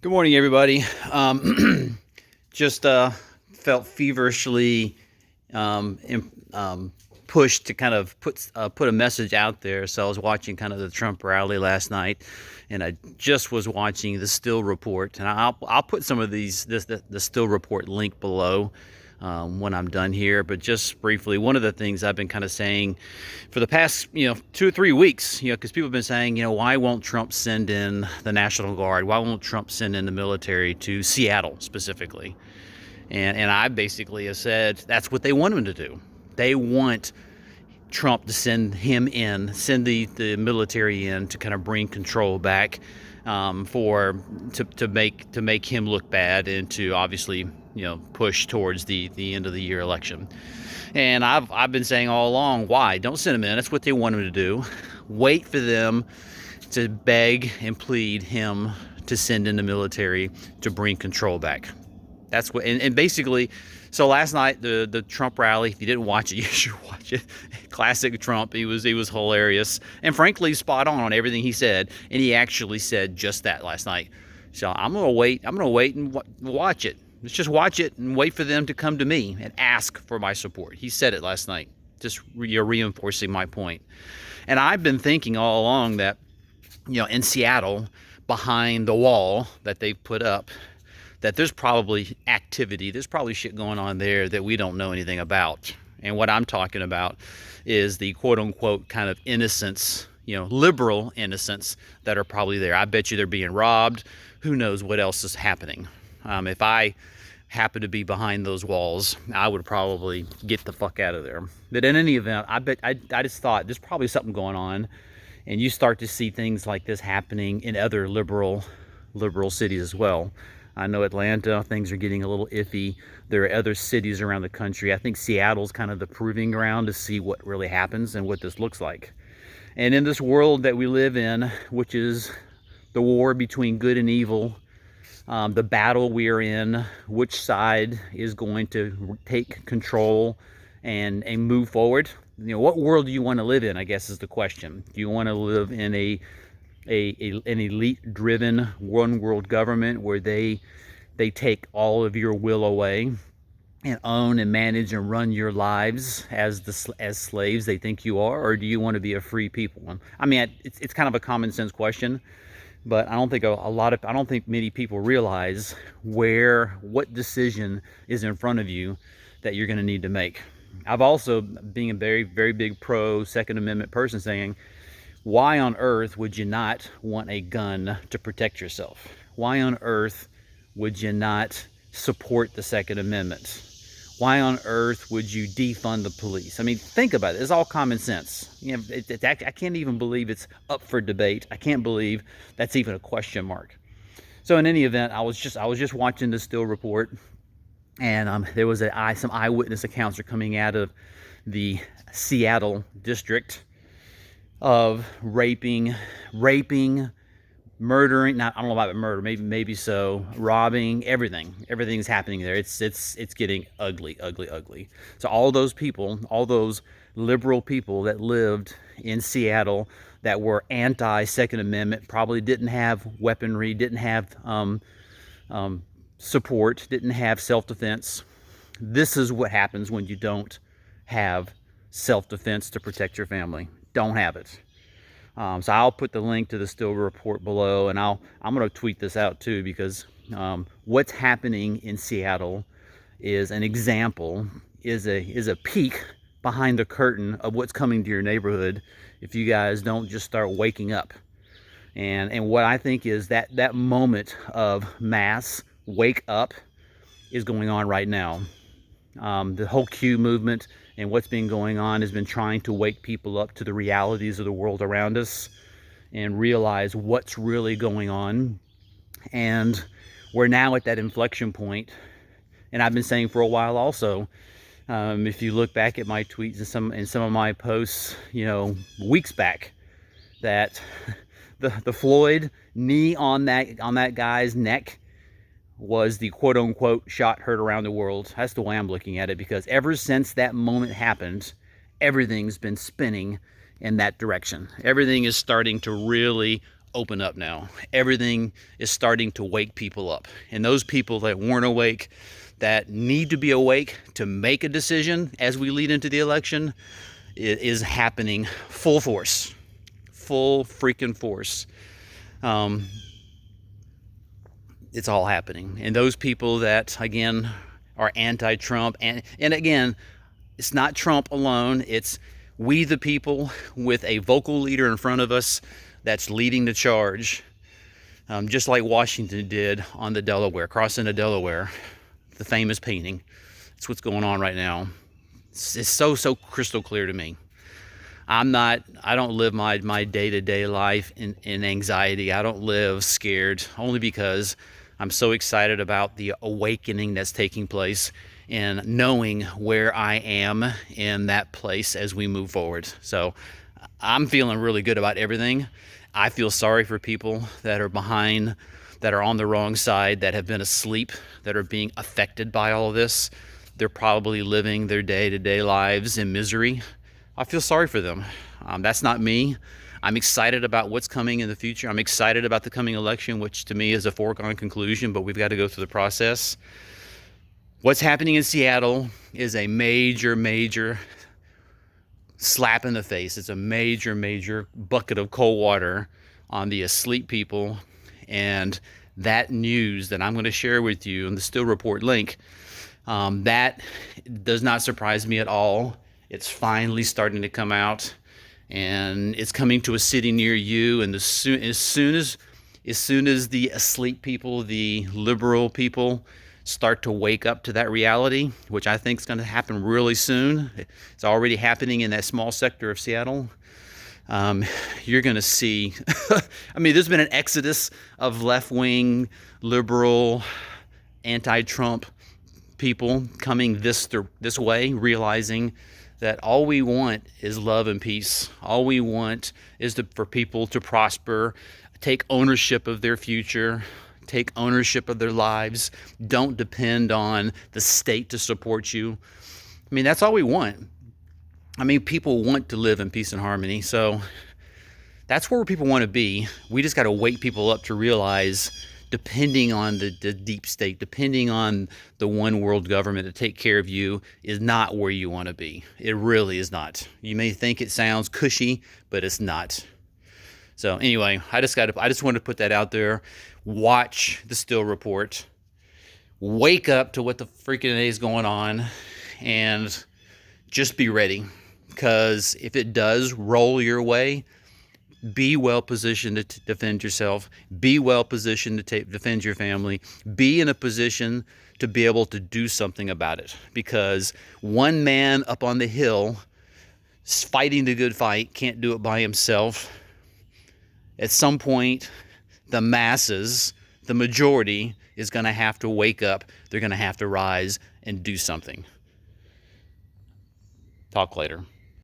Good morning, everybody. Just felt feverishly pushed to kind of put a message out there. So I was watching kind of the Trump rally last night, and I just was watching the Still Report, and I'll put some of the Still Report link below. When I'm done here, but just briefly, one of the things I've been kind of saying for the past, 2 or 3 weeks, because people have been saying, why won't Trump send in the National Guard? Why won't Trump send in the military to Seattle specifically? And I basically have said that's what they want him to do. They want Trump to send him in, send the military in to kind of bring control back, for to make him look bad and to obviously push towards the end of the year election. And I've been saying all along, why don't send him in? That's what they want him to do. Wait for them to beg and plead him to send in the military to bring control back. That's what, and basically, so last night the Trump rally. If you didn't watch it, you should watch it. Classic Trump. He was hilarious and frankly spot on everything he said. And he actually said just that last night. So I'm gonna wait. I'm gonna wait and watch it. Let's just watch it and wait for them to come to me and ask for my support. He said it last night, just reinforcing my point. And I've been thinking all along that, in Seattle, behind the wall that they've put up, that there's probably activity, there's probably shit going on there that we don't know anything about. And what I'm talking about is the quote unquote kind of innocence, liberal innocence that are probably there. I bet you they're being robbed. Who knows what else is happening? If I happen to be behind those walls, I would probably get the fuck out of there. But in any event, I just thought there's probably something going on. And you start to see things like this happening in other liberal cities as well. I know Atlanta, things are getting a little iffy. There are other cities around the country. I think Seattle's kind of the proving ground to see what really happens and what this looks like. And in this world that we live in, which is the war between good and evil, the battle we are in, which side is going to take control and move forward. What world do you want to live in, I guess, is the question. Do you want to live in an elite-driven one world government where they take all of your will away and own and manage and run your lives as slaves they think you are, or do you want to be a free people? I mean, it's kind of a common sense question, but I don't think I don't think many people realize what decision is in front of you that you're going to need to make. I've also, being a very, very big pro Second Amendment person, saying, why on earth would you not want a gun to protect yourself? Why on earth would you not support the Second Amendment? Why on earth would you defund the police? I mean, think about it. It's all common sense. I can't even believe it's up for debate. I can't believe that's even a question mark. So in any event, I was just watching the Still Report, and there was some eyewitness accounts are coming out of the Seattle district of raping, murdering. Not, I don't know about murder. Maybe so. Robbing. Everything's happening there. It's getting ugly. So all those people, all those liberal people that lived in Seattle that were anti-Second Amendment, probably didn't have weaponry, didn't have support, didn't have self-defense. This is what happens when you don't have self-defense to protect your family. Don't have it. So I'll put the link to the Still Report below, and I'm going to tweet this out too, because what's happening in Seattle is an example, is a peek behind the curtain of what's coming to your neighborhood if you guys don't just start waking up. And what I think is that moment of mass wake up is going on right now. The whole Q movement and what's been going on has been trying to wake people up to the realities of the world around us and realize what's really going on. And we're now at that inflection point. And I've been saying for a while also, if you look back at my tweets and some of my posts, weeks back, that the Floyd knee on that guy's neck was the quote unquote shot heard around the world. That's the way I'm looking at it, because ever since that moment happened, everything's been spinning in that direction. Everything is starting to really open up now. Everything is starting to wake people up. And those people that weren't awake, that need to be awake to make a decision as we lead into the election, it is happening full force. Full freaking force. It's all happening. And those people that, again, are anti-Trump, and again, it's not Trump alone, it's we the people with a vocal leader in front of us that's leading the charge, just like Washington did on the Delaware, crossing the Delaware, the famous painting. That's what's going on right now. It's so crystal clear to me. I don't live my day-to-day life in anxiety. I don't live scared, only because I'm so excited about the awakening that's taking place and knowing where I am in that place as we move forward. So I'm feeling really good about everything. I feel sorry for people that are behind, that are on the wrong side, that have been asleep, that are being affected by all of this. They're probably living their day-to-day lives in misery. I feel sorry for them. That's not me. I'm excited about what's coming in the future. I'm excited about the coming election, which to me is a foregone conclusion, but we've got to go through the process. What's happening in Seattle is a major slap in the face. It's a major bucket of cold water on the asleep people. And that news that I'm going to share with you in the Still Report link, that does not surprise me at all. It's finally starting to come out, and it's coming to a city near you. And as soon as the asleep people, the liberal people, start to wake up to that reality, which I think is going to happen really soon. It's already happening in that small sector of Seattle. You're going to see, I mean, there's been an exodus of left-wing, liberal, anti-Trump people coming this way, realizing that all we want is love and peace. All we want is for people to prosper, take ownership of their future, take ownership of their lives. Don't depend on the state to support you. I mean, that's all we want. I mean, people want to live in peace and harmony. So that's where people want to be. We just got to wake people up to realize, depending on the deep state, depending on the one world government to take care of you, is not where you want to be. It really is not. You may think it sounds cushy, but it's not. So anyway, I just wanted to put that out there. Watch the Still Report. Wake up to what the freaking is going on, and just be ready. Because if it does roll your way, be well positioned to defend yourself. Be well positioned to defend your family. Be in a position to be able to do something about it. Because one man up on the hill fighting the good fight can't do it by himself. At some point, the masses, the majority, is going to have to wake up. They're going to have to rise and do something. Talk later.